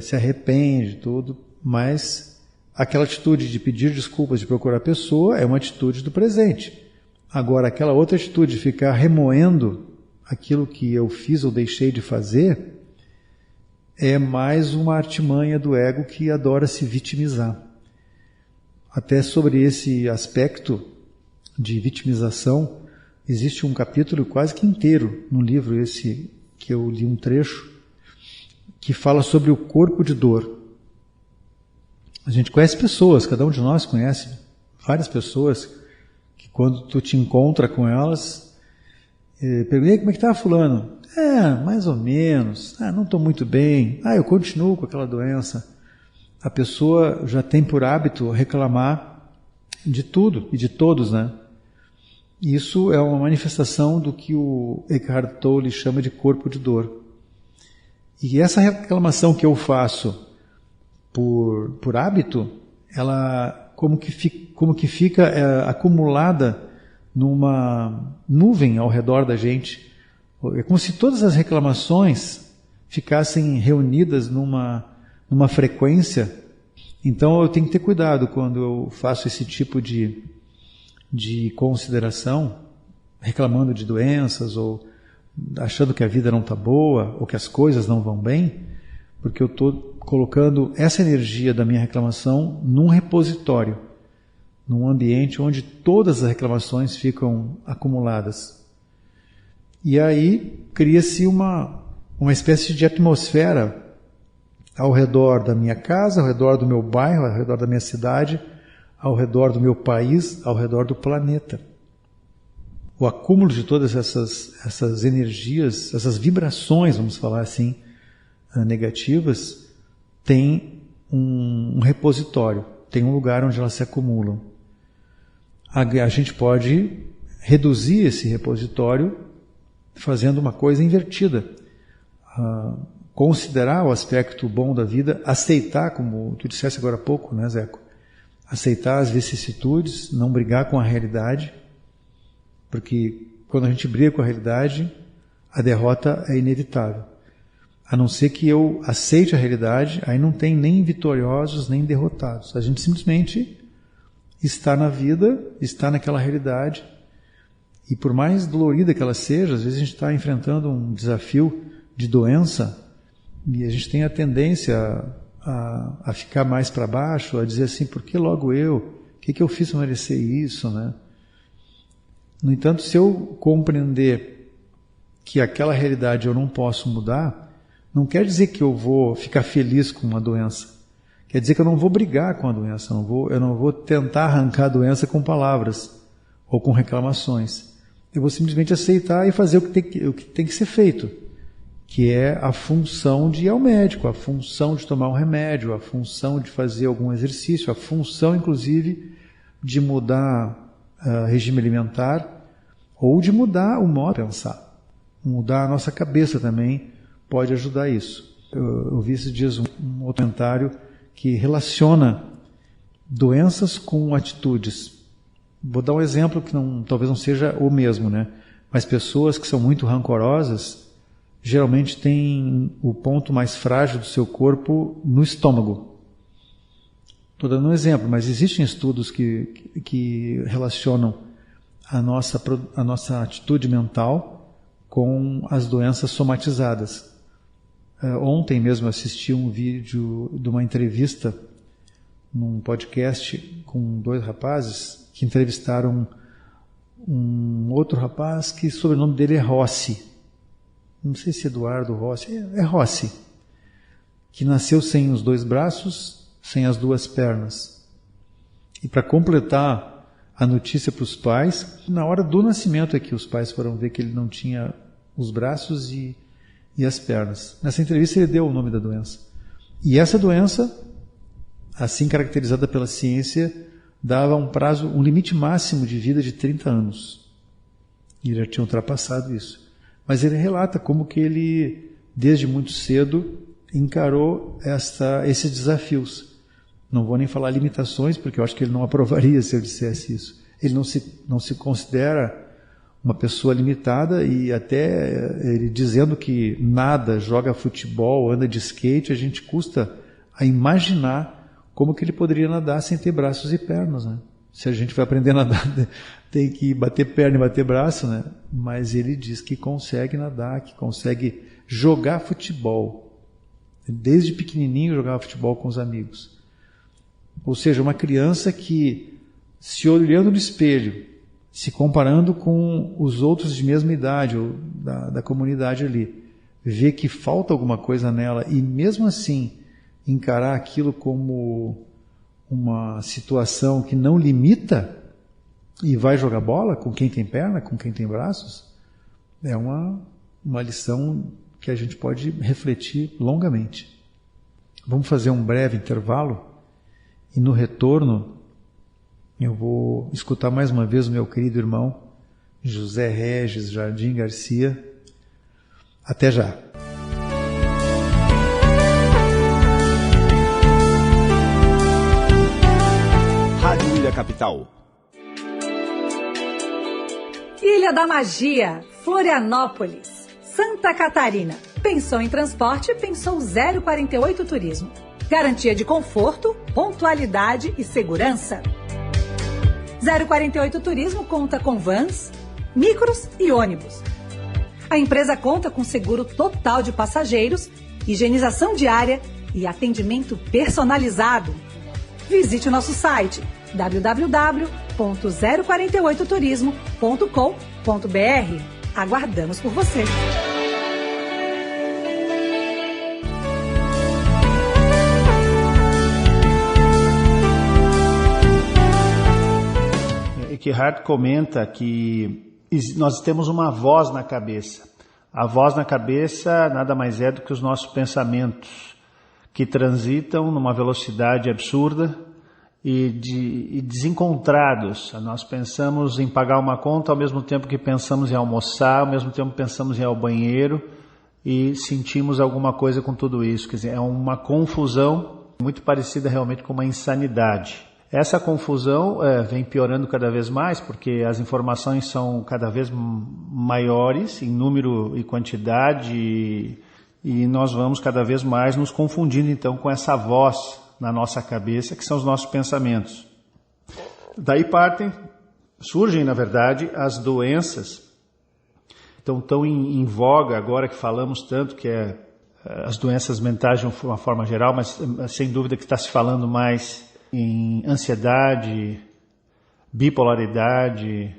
se arrepende, tudo, mas aquela atitude de pedir desculpas, de procurar a pessoa, é uma atitude do presente. Agora, aquela outra atitude de ficar remoendo aquilo que eu fiz ou deixei de fazer, é mais uma artimanha do ego que adora se vitimizar. Até sobre esse aspecto de vitimização, existe um capítulo quase que inteiro no livro esse que eu li um trecho, que fala sobre o corpo de dor. A gente conhece pessoas, cada um de nós conhece várias pessoas, que quando tu te encontra com elas, perguntei como é que está fulano? Mais ou menos, não estou muito bem, eu continuo com aquela doença. A pessoa já tem por hábito reclamar de tudo e de todos, né? Isso é uma manifestação do que o Eckhart Tolle chama de corpo de dor. E essa reclamação que eu faço por hábito, ela como que fica acumulada numa nuvem ao redor da gente. É como se todas as reclamações ficassem reunidas numa frequência. Então eu tenho que ter cuidado quando eu faço esse tipo de consideração, reclamando de doenças ou achando que a vida não está boa ou que as coisas não vão bem, porque eu estou colocando essa energia da minha reclamação num repositório, num ambiente onde todas as reclamações ficam acumuladas. E aí cria-se uma espécie de atmosfera ao redor da minha casa, ao redor do meu bairro, ao redor da minha cidade, ao redor do meu país, ao redor do planeta. O acúmulo de todas essas energias, essas vibrações, vamos falar assim, negativas, tem um repositório, tem um lugar onde elas se acumulam. A gente pode reduzir esse repositório fazendo uma coisa invertida. Considerar o aspecto bom da vida, aceitar, como tu disseste agora há pouco, né, Zeco? Aceitar as vicissitudes, não brigar com a realidade, porque quando a gente briga com a realidade, a derrota é inevitável. A não ser que eu aceite a realidade, aí não tem nem vitoriosos, nem derrotados. A gente simplesmente está na vida, está naquela realidade, e por mais dolorida que ela seja, às vezes a gente está enfrentando um desafio de doença, e a gente tem a tendência a ficar mais para baixo, a dizer assim, por que logo eu? O que eu fiz para merecer isso, né? No entanto, se eu compreender que aquela realidade eu não posso mudar, não quer dizer que eu vou ficar feliz com uma doença. Quer dizer que eu não vou brigar com a doença, eu não vou tentar arrancar a doença com palavras ou com reclamações. Eu vou simplesmente aceitar e fazer o que tem que ser feito, que é a função de ir ao médico, a função de tomar um remédio, a função de fazer algum exercício, a função, inclusive, de mudar regime alimentar ou de mudar o modo de pensar. Mudar a nossa cabeça também pode ajudar isso. Eu vi esses dias um outro comentário que relaciona doenças com atitudes. Vou dar um exemplo que talvez não seja o mesmo, né? Mas pessoas que são muito rancorosas geralmente têm o ponto mais frágil do seu corpo no estômago. Estou dando um exemplo, mas existem estudos que relacionam a nossa atitude mental com as doenças somatizadas. Ontem mesmo assisti um vídeo de uma entrevista num podcast com 2 rapazes que entrevistaram um outro rapaz que o sobrenome dele é Rossi. Não sei se Eduardo Rossi, é Rossi, que nasceu sem os 2 braços, sem as 2 pernas. E para completar a notícia para os pais, na hora do nascimento é que os pais foram ver que ele não tinha os braços e as pernas. Nessa entrevista ele deu o nome da doença. E essa doença, assim caracterizada pela ciência, dava um limite máximo de vida de 30 anos. E ele já tinha ultrapassado isso. Mas ele relata como que ele, desde muito cedo, encarou esses desafios. Não vou nem falar limitações, porque eu acho que ele não aprovaria se eu dissesse isso. Ele não se considera uma pessoa limitada, e até ele dizendo que nada, joga futebol, anda de skate, a gente custa a imaginar como que ele poderia nadar sem ter braços e pernas, né? Se a gente vai aprender a nadar, tem que bater perna e bater braço, né? Mas ele diz que consegue nadar, que consegue jogar futebol. Desde pequenininho jogava futebol com os amigos. Ou seja, uma criança que, se olhando no espelho, se comparando com os outros de mesma idade, ou da comunidade ali, vê que falta alguma coisa nela e mesmo assim encarar aquilo como uma situação que não limita e vai jogar bola com quem tem perna, com quem tem braços, é uma lição que a gente pode refletir longamente. Vamos fazer um breve intervalo e no retorno Eu vou escutar mais uma vez o meu querido irmão José Regis Jardim Garcia. Até já. Rádio Ilha Capital. Ilha da Magia, Florianópolis, Santa Catarina. Pensou em transporte, pensou 048 Turismo. Garantia de conforto, pontualidade e segurança. 048 Turismo conta com vans, micros e ônibus. A empresa conta com seguro total de passageiros, higienização diária e atendimento personalizado. Visite o nosso site www.048turismo.com.br. Aguardamos por você. Eckhart comenta que nós temos uma voz na cabeça. A voz na cabeça nada mais é do que os nossos pensamentos, que transitam numa velocidade absurda e desencontrados. Nós pensamos em pagar uma conta ao mesmo tempo que pensamos em almoçar, ao mesmo tempo pensamos em ir ao banheiro e sentimos alguma coisa com tudo isso. Quer dizer, é uma confusão muito parecida realmente com uma insanidade. Essa confusão vem piorando cada vez mais, porque as informações são cada vez maiores em número e quantidade e nós vamos cada vez mais nos confundindo então com essa voz na nossa cabeça, que são os nossos pensamentos. Daí surgem na verdade as doenças, então tão em voga agora que falamos tanto, que é as doenças mentais de uma forma geral, mas sem dúvida que está se falando mais em ansiedade, bipolaridade,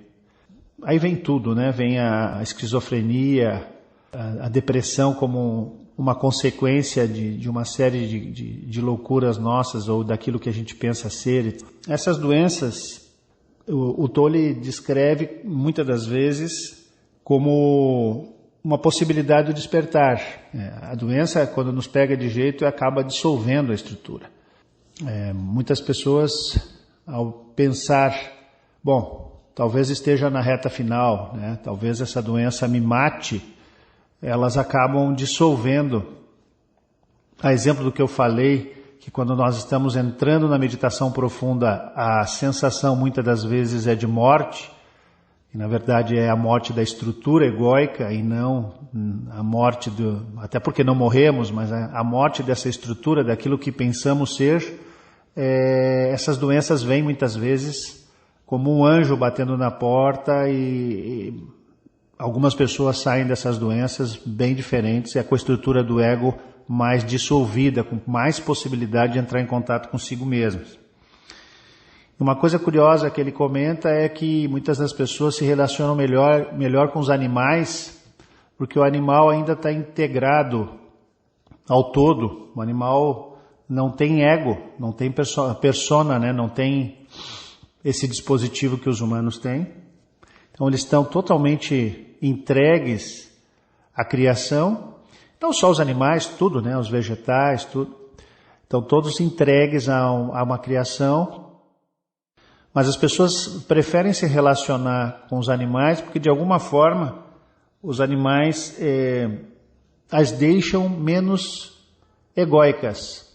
aí vem tudo, né? Vem a esquizofrenia, a depressão como uma consequência de uma série de loucuras nossas ou daquilo que a gente pensa ser. Essas doenças, o Tolle descreve muitas das vezes como uma possibilidade de despertar. A doença, quando nos pega de jeito, acaba dissolvendo a estrutura. Muitas pessoas, ao pensar, bom, talvez esteja na reta final, né? Talvez essa doença me mate, elas acabam dissolvendo. A exemplo do que eu falei, que quando nós estamos entrando na meditação profunda, a sensação muitas das vezes é de morte, e na verdade é a morte da estrutura egóica e não a morte até porque não morremos, mas a morte dessa estrutura, daquilo que pensamos ser. Essas doenças vêm muitas vezes como um anjo batendo na porta e algumas pessoas saem dessas doenças bem diferentes, com a estrutura do ego mais dissolvida, com mais possibilidade de entrar em contato consigo mesmos. Uma coisa curiosa que ele comenta é que muitas das pessoas se relacionam melhor com os animais, porque o animal ainda está integrado ao todo. O animal não tem ego, não tem persona, né? Não tem esse dispositivo que os humanos têm. Então eles estão totalmente entregues à criação, não só os animais, tudo, né? Os vegetais, tudo. Estão todos entregues a uma criação. Mas as pessoas preferem se relacionar com os animais porque, de alguma forma, os animais as deixam menos egóicas.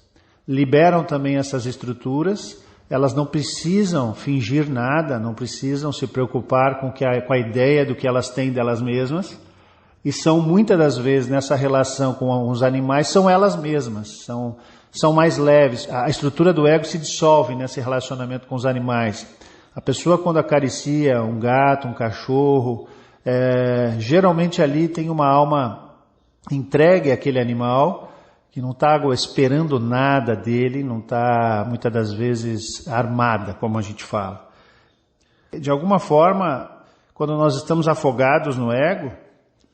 Liberam também essas estruturas, elas não precisam fingir nada, não precisam se preocupar com a ideia do que elas têm delas mesmas. E são muitas das vezes, nessa relação com os animais, são elas mesmas, são mais leves. A estrutura do ego se dissolve nesse relacionamento com os animais. A pessoa, quando acaricia um gato, um cachorro, geralmente ali tem uma alma entregue àquele animal, que não está esperando nada dele, não está, muitas das vezes, armada, como a gente fala. De alguma forma, quando nós estamos afogados no ego,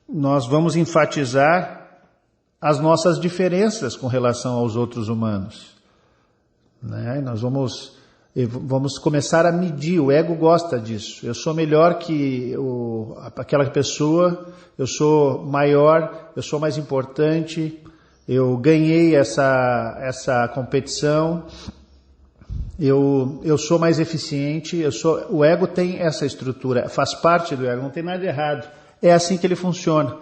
nós vamos enfatizar as nossas diferenças com relação aos outros humanos, né? Nós vamos começar a medir. O ego gosta disso. Eu sou melhor que aquela pessoa, eu sou maior, eu sou mais importante, eu ganhei essa competição. eu sou mais eficiente, o ego tem essa estrutura, faz parte do ego, não tem nada de errado. É assim que ele funciona.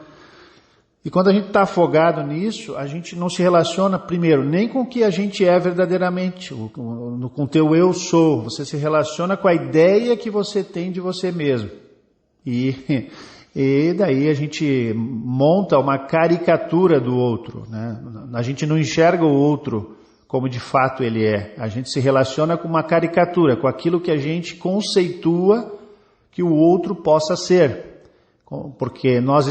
E quando a gente está afogado nisso, a gente não se relaciona, primeiro, nem com o que a gente é verdadeiramente, com o teu eu sou. Você se relaciona com a ideia que você tem de você mesmo. E daí a gente monta uma caricatura do outro, né? A gente não enxerga o outro como de fato ele é. A gente se relaciona com uma caricatura, com aquilo que a gente conceitua que o outro possa ser. Porque nós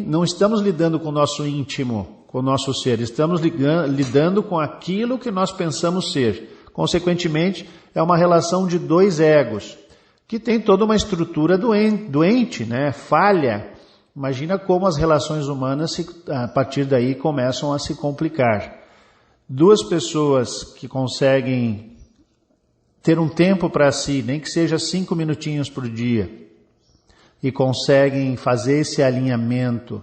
não estamos lidando com o nosso íntimo, com o nosso ser, estamos lidando com aquilo que nós pensamos ser. Consequentemente, é uma relação de dois egos, que tem toda uma estrutura doente, né? Falha. Imagina como as relações humanas, a partir daí, começam a se complicar. Duas pessoas que conseguem ter um tempo para si, nem que seja 5 minutinhos por dia, e conseguem fazer esse alinhamento,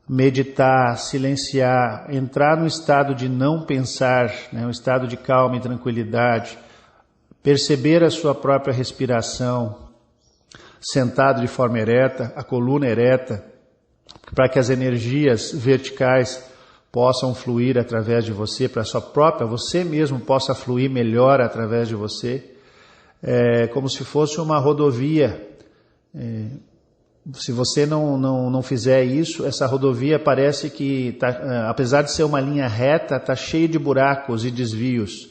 meditar, silenciar, entrar no estado de não pensar, né, um estado de calma e tranquilidade, perceber a sua própria respiração, sentado de forma ereta, a coluna ereta, para que as energias verticais possam fluir através de você, para a sua própria, você mesmo possa fluir melhor através de você, como se fosse uma rodovia. Se você não fizer isso, essa rodovia parece que, apesar de ser uma linha reta, está cheia de buracos e desvios.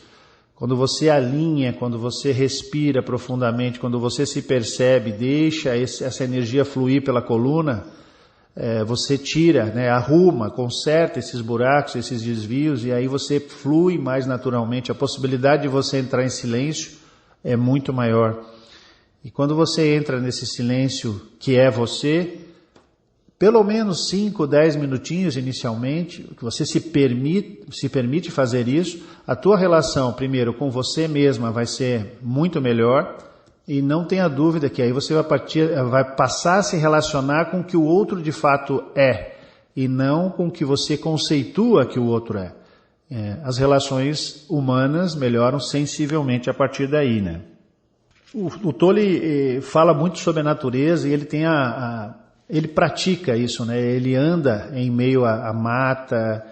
Quando você alinha, quando você respira profundamente, quando você se percebe, deixa essa energia fluir pela coluna, você tira, né, arruma, conserta esses buracos, esses desvios, e aí você flui mais naturalmente. A possibilidade de você entrar em silêncio é muito maior. E quando você entra nesse silêncio que é você, pelo menos 5, 10 minutinhos inicialmente, que você se permite fazer isso, a tua relação, primeiro, com você mesma vai ser muito melhor, e não tenha dúvida que aí você vai passar a se relacionar com o que o outro de fato é, e não com o que você conceitua que o outro é. As relações humanas melhoram sensivelmente a partir daí, né? O Tolle fala muito sobre a natureza e ele tem ele pratica isso, né? Ele anda em meio à mata,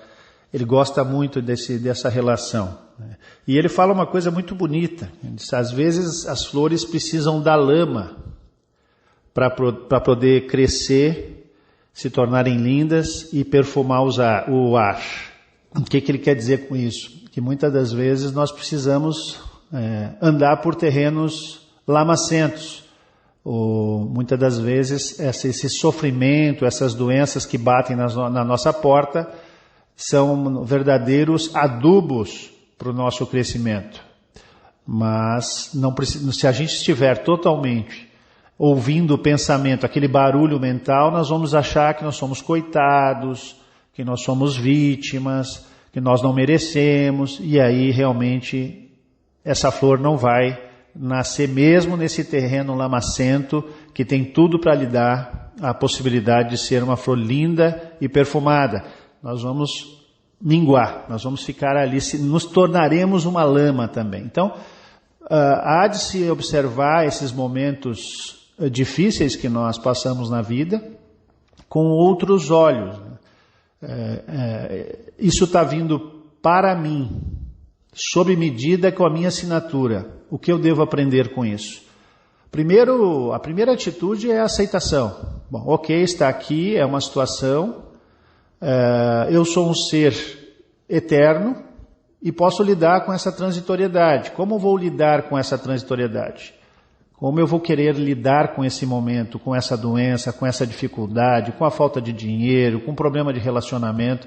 ele gosta muito dessa relação, né? E ele fala uma coisa muito bonita. Ele diz, às vezes as flores precisam da lama para poder crescer, se tornarem lindas e perfumar o ar. O que ele quer dizer com isso? Que muitas das vezes nós precisamos andar por terrenos lamacentos, ou muitas das vezes esse sofrimento, essas doenças que batem na nossa porta são verdadeiros adubos para o nosso crescimento. Mas se a gente estiver totalmente ouvindo o pensamento, aquele barulho mental, nós vamos achar que nós somos coitados, que nós somos vítimas, que nós não merecemos, e aí realmente essa flor não vai nascer mesmo nesse terreno lamacento que tem tudo para lhe dar a possibilidade de ser uma flor linda e perfumada. Nós vamos minguar, nós vamos ficar ali, nos tornaremos uma lama também. Então, há de se observar esses momentos difíceis que nós passamos na vida com outros olhos. Isso está vindo para mim, sob medida com a minha assinatura. O que eu devo aprender com isso? Primeiro, a primeira atitude é a aceitação. Bom, ok, está aqui, é uma situação, eu sou um ser eterno e posso lidar com essa transitoriedade. Como vou lidar com essa transitoriedade? Como eu vou querer lidar com esse momento, com essa doença, com essa dificuldade, com a falta de dinheiro, com o problema de relacionamento?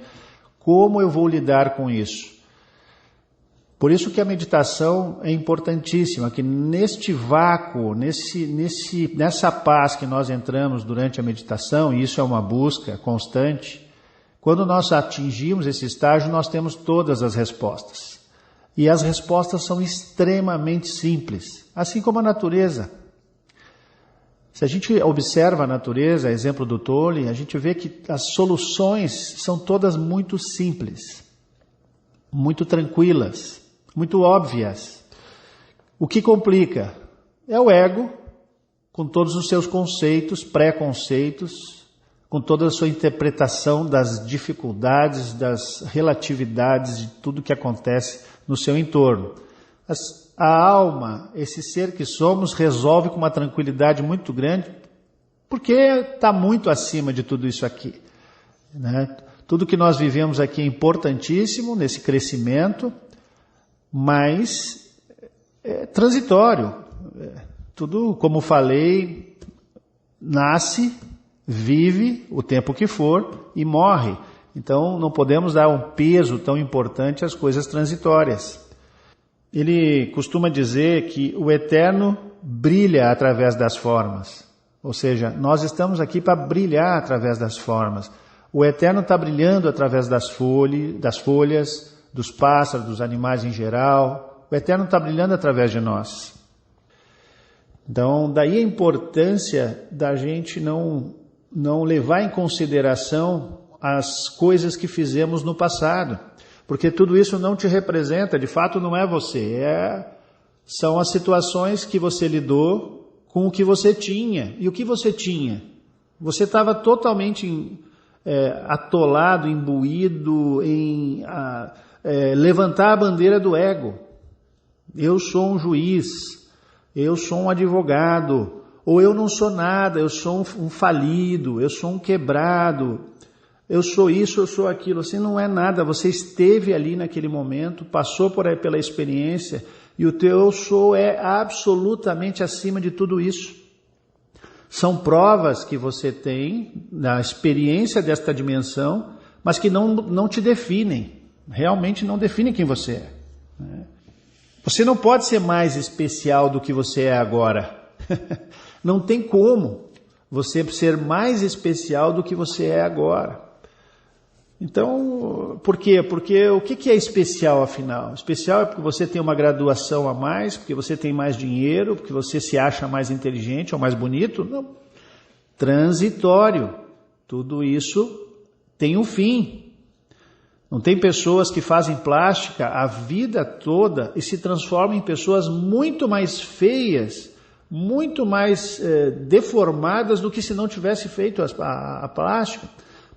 Como eu vou lidar com isso? Por isso que a meditação é importantíssima, que neste vácuo, nessa paz que nós entramos durante a meditação, e isso é uma busca constante, quando nós atingimos esse estágio, nós temos todas as respostas. E as respostas são extremamente simples, assim como a natureza. Se a gente observa a natureza, exemplo do Tolle, a gente vê que as soluções são todas muito simples, muito tranquilas, muito óbvias. O que complica é o ego, com todos os seus conceitos, preconceitos, com toda a sua interpretação das dificuldades, das relatividades de tudo que acontece no seu entorno. A alma, esse ser que somos, resolve com uma tranquilidade muito grande, porque está muito acima de tudo isso aqui, né? Tudo que nós vivemos aqui é importantíssimo nesse crescimento, mas é transitório. Tudo, como falei, nasce, vive o tempo que for e morre. Então não podemos dar um peso tão importante às coisas transitórias. Ele costuma dizer que o eterno brilha através das formas. Ou seja, nós estamos aqui para brilhar através das formas. O eterno está brilhando através das folhas, dos pássaros, dos animais em geral. O eterno está brilhando através de nós. Então, daí a importância da gente não levar em consideração as coisas que fizemos no passado. Porque tudo isso não te representa, de fato não é você. São as situações que você lidou com o que você tinha. E o que você tinha? Você estava totalmente atolado, imbuído em levantar a bandeira do ego. Eu sou um juiz, eu sou um advogado, ou eu não sou nada, eu sou um falido, eu sou um quebrado, eu sou isso, eu sou aquilo. Você não é nada, você esteve ali naquele momento, passou pela experiência, e o teu eu sou é absolutamente acima de tudo isso. São provas que você tem da experiência desta dimensão, mas que não te definem, realmente não definem quem você é. Você não pode ser mais especial do que você é agora. Não tem como você ser mais especial do que você é agora. Então, por quê? Porque o que é especial, afinal? Especial é porque você tem uma graduação a mais, porque você tem mais dinheiro, porque você se acha mais inteligente ou mais bonito? Não. Transitório. Tudo isso tem um fim. Não tem pessoas que fazem plástica a vida toda e se transformam em pessoas muito mais feias, muito mais deformadas do que se não tivesse feito a plástica,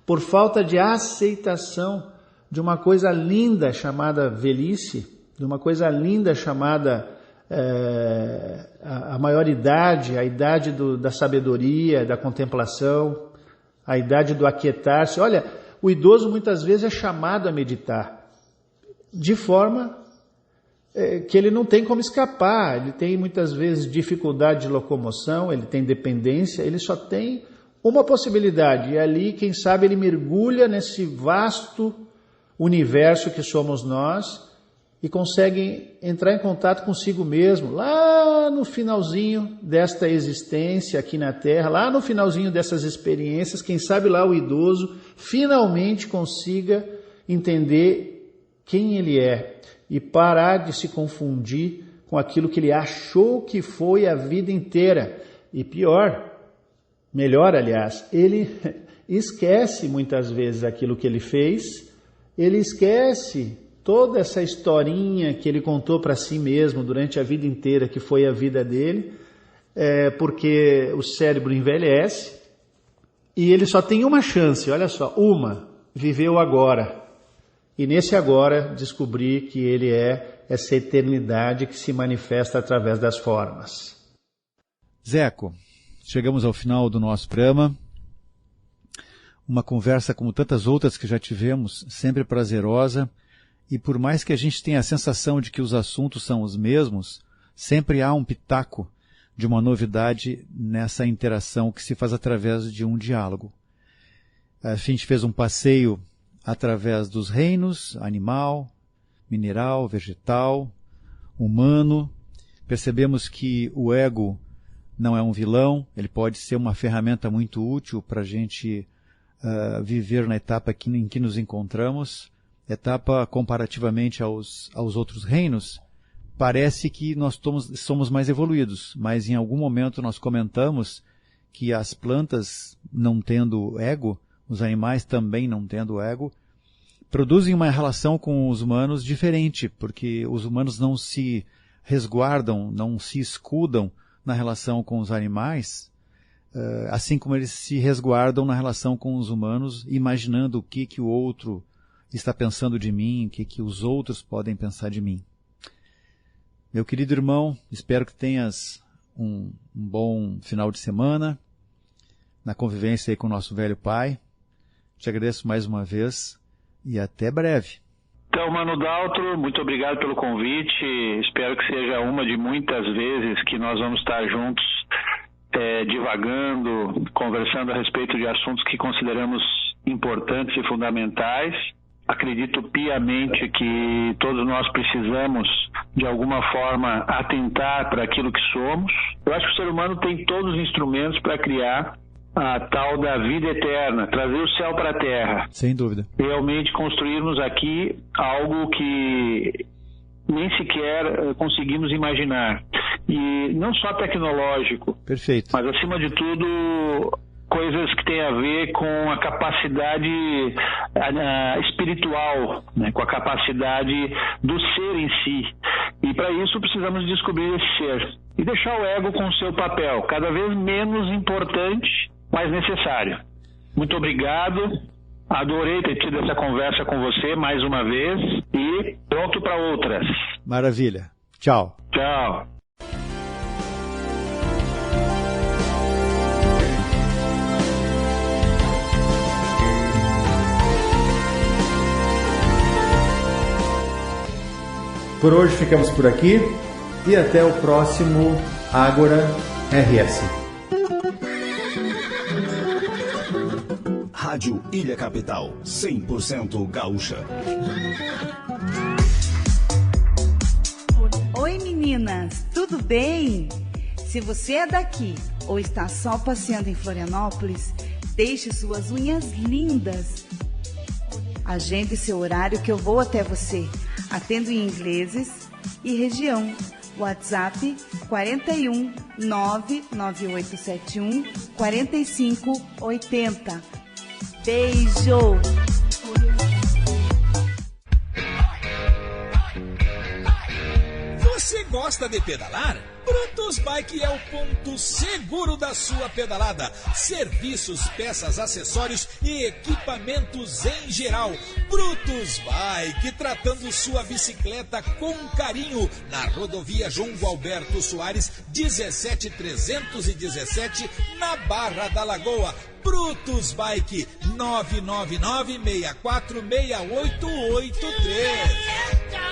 por falta de aceitação de uma coisa linda chamada velhice, de uma coisa linda chamada a maioridade, a idade da sabedoria, da contemplação, a idade do aquietar-se. Olha, o idoso muitas vezes é chamado a meditar, de forma que ele não tem como escapar, ele tem muitas vezes dificuldade de locomoção, ele tem dependência, ele só tem uma possibilidade, e ali, quem sabe, ele mergulha nesse vasto universo que somos nós e consegue entrar em contato consigo mesmo, lá no finalzinho desta existência aqui na Terra, lá no finalzinho dessas experiências, quem sabe lá o idoso finalmente consiga entender quem ele é e parar de se confundir com aquilo que ele achou que foi a vida inteira. E pior, melhor, aliás, ele esquece muitas vezes aquilo que ele fez, ele esquece toda essa historinha que ele contou para si mesmo durante a vida inteira, que foi a vida dele, porque o cérebro envelhece e ele só tem uma chance, olha só, viver o agora. E nesse agora descobrir que ele é essa eternidade que se manifesta através das formas. Zeco, chegamos ao final do nosso programa. Uma conversa como tantas outras que já tivemos, sempre prazerosa. E por mais que a gente tenha a sensação de que os assuntos são os mesmos, sempre há um pitaco de uma novidade nessa interação que se faz através de um diálogo. A gente fez um passeio através dos reinos, animal, mineral, vegetal, humano. Percebemos que o ego não é um vilão, ele pode ser uma ferramenta muito útil para a gente viver na etapa em que nos encontramos. Etapa comparativamente aos outros reinos, parece que nós somos mais evoluídos, mas em algum momento nós comentamos que as plantas, não tendo ego, os animais também não tendo ego, produzem uma relação com os humanos diferente, porque os humanos não se resguardam, não se escudam na relação com os animais, assim como eles se resguardam na relação com os humanos, imaginando o que o outro está pensando de mim, o que os outros podem pensar de mim. Meu querido irmão, espero que tenhas um bom final de semana, na convivência aí com o nosso velho pai. Te agradeço mais uma vez e até breve. Então, Mano Daltro, muito obrigado pelo convite. Espero que seja uma de muitas vezes que nós vamos estar juntos, divagando, conversando a respeito de assuntos que consideramos importantes e fundamentais. Acredito piamente que todos nós precisamos, de alguma forma, atentar para aquilo que somos. Eu acho que o ser humano tem todos os instrumentos para criar a tal da vida eterna, trazer o céu para a terra. Sem dúvida. Realmente construirmos aqui algo que nem sequer conseguimos imaginar. E não só tecnológico, perfeito, mas acima de tudo coisas que têm a ver com a capacidade espiritual, né? Com a capacidade do ser em si. E para isso precisamos descobrir esse ser e deixar o ego com o seu papel, cada vez menos importante, mas necessário. Muito obrigado. Adorei ter tido essa conversa com você mais uma vez e pronto para outras. Maravilha. Tchau. Tchau. Por hoje ficamos por aqui e até o próximo Ágora RS. Rádio Ilha Capital, 100% gaúcha. Oi meninas, tudo bem? Se você é daqui ou está só passeando em Florianópolis, deixe suas unhas lindas. Agende seu horário que eu vou até você. Atendo em ingleses e região. WhatsApp 41 99871 4580. Beijo! Você gosta de pedalar? Brutus Bike é o ponto seguro da sua pedalada. Serviços, peças, acessórios e equipamentos em geral. Brutus Bike, tratando sua bicicleta com carinho. Na rodovia João Gualberto Soares, 17317, na Barra da Lagoa. Brutus Bike, 999-646883.